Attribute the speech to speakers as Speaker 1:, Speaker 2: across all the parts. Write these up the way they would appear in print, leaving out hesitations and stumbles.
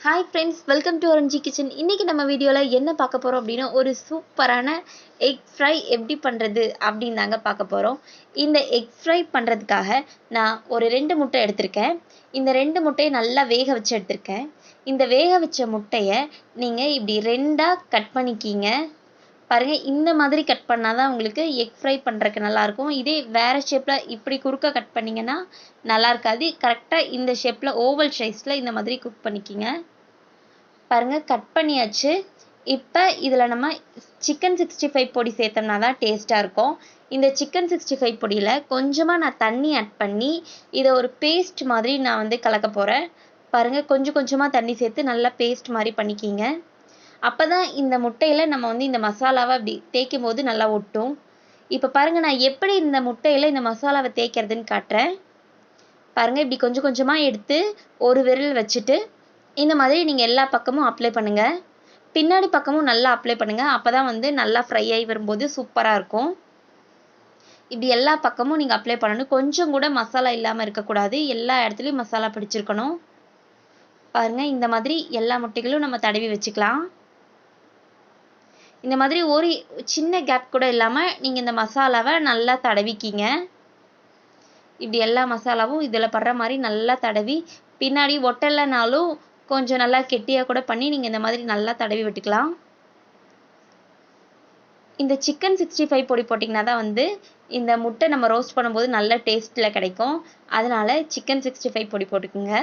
Speaker 1: Hi friends, welcome to RMG kitchen. இன்றைக்கி நம்ம வீடியோவில் என்ன பார்க்க போகிறோம் அப்படின்னா, ஒரு சூப்பரான எக் ஃப்ரை எப்படி பண்ணுறது அப்படின்னு தாங்க பார்க்க போகிறோம். இந்த எக் ஃப்ரை பண்ணுறதுக்காக நான் ஒரு 2 முட்டை எடுத்திருக்கேன். இந்த 2 முட்டையை நல்லா வேக வச்சு எடுத்திருக்கேன். இந்த வேக வச்ச முட்டையை நீங்கள் இப்படி 2ஆக கட் பண்ணிக்கிங்க. பாருங்கள், இந்த மாதிரி கட் பண்ணால் தான் உங்களுக்கு எக் ஃப்ரை பண்ணுறதுக்கு நல்லாயிருக்கும். இதே வேறு ஷேப்பில் இப்படி குறுக்க கட் பண்ணிங்கன்னா நல்லா இருக்காது. கரெக்டாக இந்த ஷேப்பில் ஓவல் சைஸில் இந்த மாதிரி குக் பண்ணிக்கிங்க. பாருங்கள், கட் பண்ணியாச்சு. இப்போ இதில் நம்ம சிக்கன் 65 பொடி சேர்த்தோம்னா தான் டேஸ்ட்டாக இருக்கும். இந்த சிக்கன் 65 பொடியில் கொஞ்சமாக நான் தண்ணி ஆட் பண்ணி இதை ஒரு பேஸ்ட் மாதிரி நான் வந்து கலக்க போகிறேன். பாருங்கள், கொஞ்சம் கொஞ்சமாக தண்ணி சேர்த்து நல்லா பேஸ்ட் மாதிரி பண்ணிக்கிங்க. அப்போ தான் இந்த முட்டையில் நம்ம வந்து இந்த மசாலாவை அப்படி தேய்க்கும் போது நல்லா ஒட்டும். இப்போ பாருங்கள், நான் எப்படி இந்த முட்டையில் இந்த மசாலாவை தேய்க்கிறதுன்னு காட்டுறேன். பாருங்கள், இப்படி கொஞ்சம் கொஞ்சமாக எடுத்து ஒரு விரல் வச்சுட்டு இந்த மாதிரி நீங்கள் எல்லா பக்கமும் அப்ளை பண்ணுங்கள். பின்னாடி பக்கமும் நல்லா அப்ளை பண்ணுங்கள். அப்போ தான் வந்து நல்லா ஃப்ரை ஆகி வரும்போது சூப்பராக இருக்கும். இப்படி எல்லா பக்கமும் நீங்கள் அப்ளை பண்ணணும். கொஞ்சம் கூட மசாலா இல்லாமல் இருக்கக்கூடாது. எல்லா இடத்துலையும் மசாலா பிடிச்சிருக்கணும். பாருங்கள், இந்த மாதிரி எல்லா முட்டைகளும் நம்ம தடவி வச்சுக்கலாம். இந்த மாதிரி ஒரு சின்ன கேப் கூட இல்லாமல் நீங்கள் இந்த மசாலாவை நல்லா தடவிக்கிங்க. இப்படி எல்லா மசாலாவும் இதில் படுற மாதிரி நல்லா தடவி, பின்னாடி ஒட்டலைனாலும் கொஞ்சம் நல்லா கெட்டியாக கூட பண்ணி நீங்கள் இந்த மாதிரி நல்லா தடவி விட்டுக்கலாம். இந்த சிக்கன் 65 பொடி போட்டிங்கன்னா தான் வந்து இந்த முட்டை நம்ம ரோஸ்ட் பண்ணும்போது நல்ல டேஸ்ட்டில் கிடைக்கும். அதனால் சிக்கன் 65 பொடி போட்டுக்குங்க.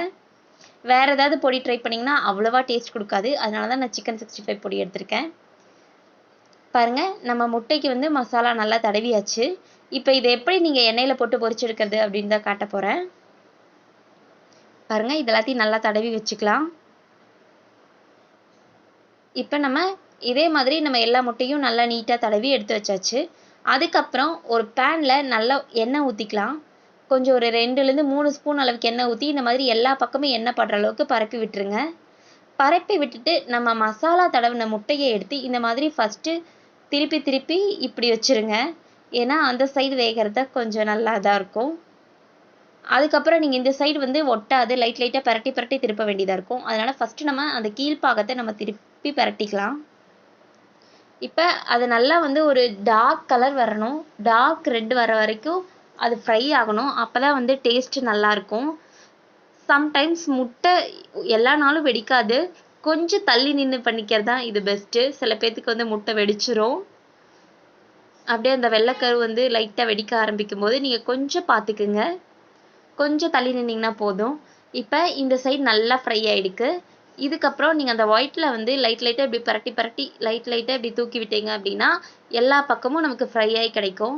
Speaker 1: வேறு ஏதாவது பொடி ட்ரை பண்ணிங்கன்னா அவ்வளோவா டேஸ்ட் கொடுக்காது. அதனால தான் நான் சிக்கன் 65 பொடி எடுத்திருக்கேன். பாருங்கள், நம்ம முட்டைக்கு வந்து மசாலா நல்லா தடவியாச்சு. இப்போ இதை எப்படி நீங்கள் எண்ணெயில் போட்டு பொரிச்சு எடுக்கிறது அப்படின்னு தான் காட்ட போகிறேன். பாருங்கள், இது எல்லாத்தையும் நல்லா தடவி வச்சுக்கலாம். இப்போ நம்ம இதே மாதிரி நம்ம எல்லா முட்டையும் நல்லா நீட்டாக தடவி எடுத்து வச்சாச்சு. அதுக்கப்புறம் ஒரு பேனில் நல்லா எண்ணெய் ஊற்றிக்கலாம். கொஞ்சம் ஒரு 2லேருந்து 3 ஸ்பூன் அளவுக்கு எண்ணெய் ஊற்றி இந்த மாதிரி எல்லா பக்கமும் எண்ணெய் படுற அளவுக்கு பரப்பி விட்டுருங்க. பரப்பி விட்டுட்டு நம்ம மசாலா தடவின முட்டையை எடுத்து இந்த மாதிரி ஃபஸ்ட்டு திருப்பி திருப்பி இப்படி வச்சுருங்க. ஏன்னா அந்த சைடு வேகிறத கொஞ்சம் நல்லா இதாக இருக்கும். அதுக்கப்புறம் நீங்கள் இந்த சைடு வந்து ஒட்டாது, லைட்டாக பரட்டி பரட்டி திருப்ப வேண்டியதாக இருக்கும். அதனால் ஃபஸ்ட்டு நம்ம அந்த கீழ்ப்பாகத்தை நம்ம திருப்பி பரட்டிக்கலாம். இப்போ அது நல்லா வந்து ஒரு டார்க் கலர் வரணும். டார்க் ரெட் வர வரைக்கும் அது ஃப்ரை ஆகணும். அப்போ தான் வந்து டேஸ்ட்டு நல்லாயிருக்கும். சம்டைம்ஸ் முட்டை எல்லா நாளும் வெடிக்காது. கொஞ்சம் தள்ளி நின்று பண்ணிக்கிறது தான் இது பெஸ்ட்டு. சில பேர்த்துக்கு வந்து முட்டை வெடிச்சிரும். அப்படியே அந்த வெள்ளைக்கரு வந்து லைட்டாக வெடிக்க ஆரம்பிக்கும் போது நீங்கள் கொஞ்சம் பார்த்துக்குங்க. கொஞ்சம் தள்ளி நின்னீங்கன்னா போதும். இப்போ இந்த சைடு நல்லா ஃப்ரை ஆகிடுக்கு. இதுக்கப்புறம் நீங்கள் அந்த ஒயிட்டில் வந்து லைட்டாக இப்படி பரட்டி லைட்டாக இப்படி தூக்கி விட்டீங்க அப்படின்னா எல்லா பக்கமும் நமக்கு ஃப்ரை ஆகி கிடைக்கும்.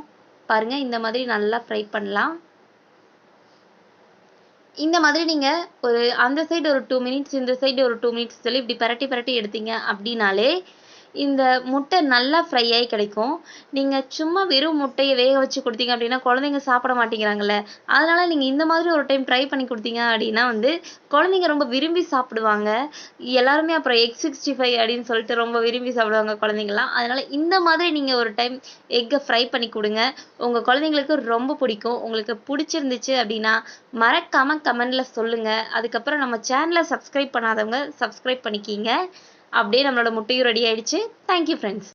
Speaker 1: பாருங்கள், இந்த மாதிரி நல்லா ஃப்ரை பண்ணலாம். இந்த மாதிரி நீங்கள் ஒரு அந்த சைடு ஒரு 2 மினிட்ஸ், இந்த சைடு ஒரு 2 மினிட்ஸ் சொல்லி இப்படி பரட்டி எடுத்தீங்க அப்படின்னாலே இந்த முட்டை நல்லா ஃப்ரை ஆகி கிடைக்கும். நீங்கள் சும்மா வெறும் முட்டையை வேக வச்சு கொடுத்தீங்க அப்படின்னா குழந்தைங்க சாப்பிட மாட்டேங்கிறாங்கல்ல. அதனால் நீங்கள் இந்த மாதிரி ஒரு டைம் ட்ரை பண்ணி கொடுத்தீங்க அப்படின்னா வந்து குழந்தைங்க ரொம்ப விரும்பி சாப்பிடுவாங்க. எல்லாருமே அப்புறம் எக் 65 அப்படின்னு சொல்லிட்டு ரொம்ப விரும்பி சாப்பிடுவாங்க குழந்தைங்கலாம். அதனால் இந்த மாதிரி நீங்கள் ஒரு டைம் எக்கை ஃப்ரை பண்ணி கொடுங்க. உங்கள் குழந்தைங்களுக்கு ரொம்ப பிடிக்கும். உங்களுக்கு பிடிச்சிருந்துச்சு அப்படின்னா மறக்காமல் கமெண்டில் சொல்லுங்கள். அதுக்கப்புறம் நம்ம சேனலை சப்ஸ்கிரைப் பண்ணாதவங்க சப்ஸ்கிரைப் பண்ணிக்கிங்க. அப்படியே நம்மளோட முட்டையும் ரெடி ஆயிடுச்சு. Thank you friends.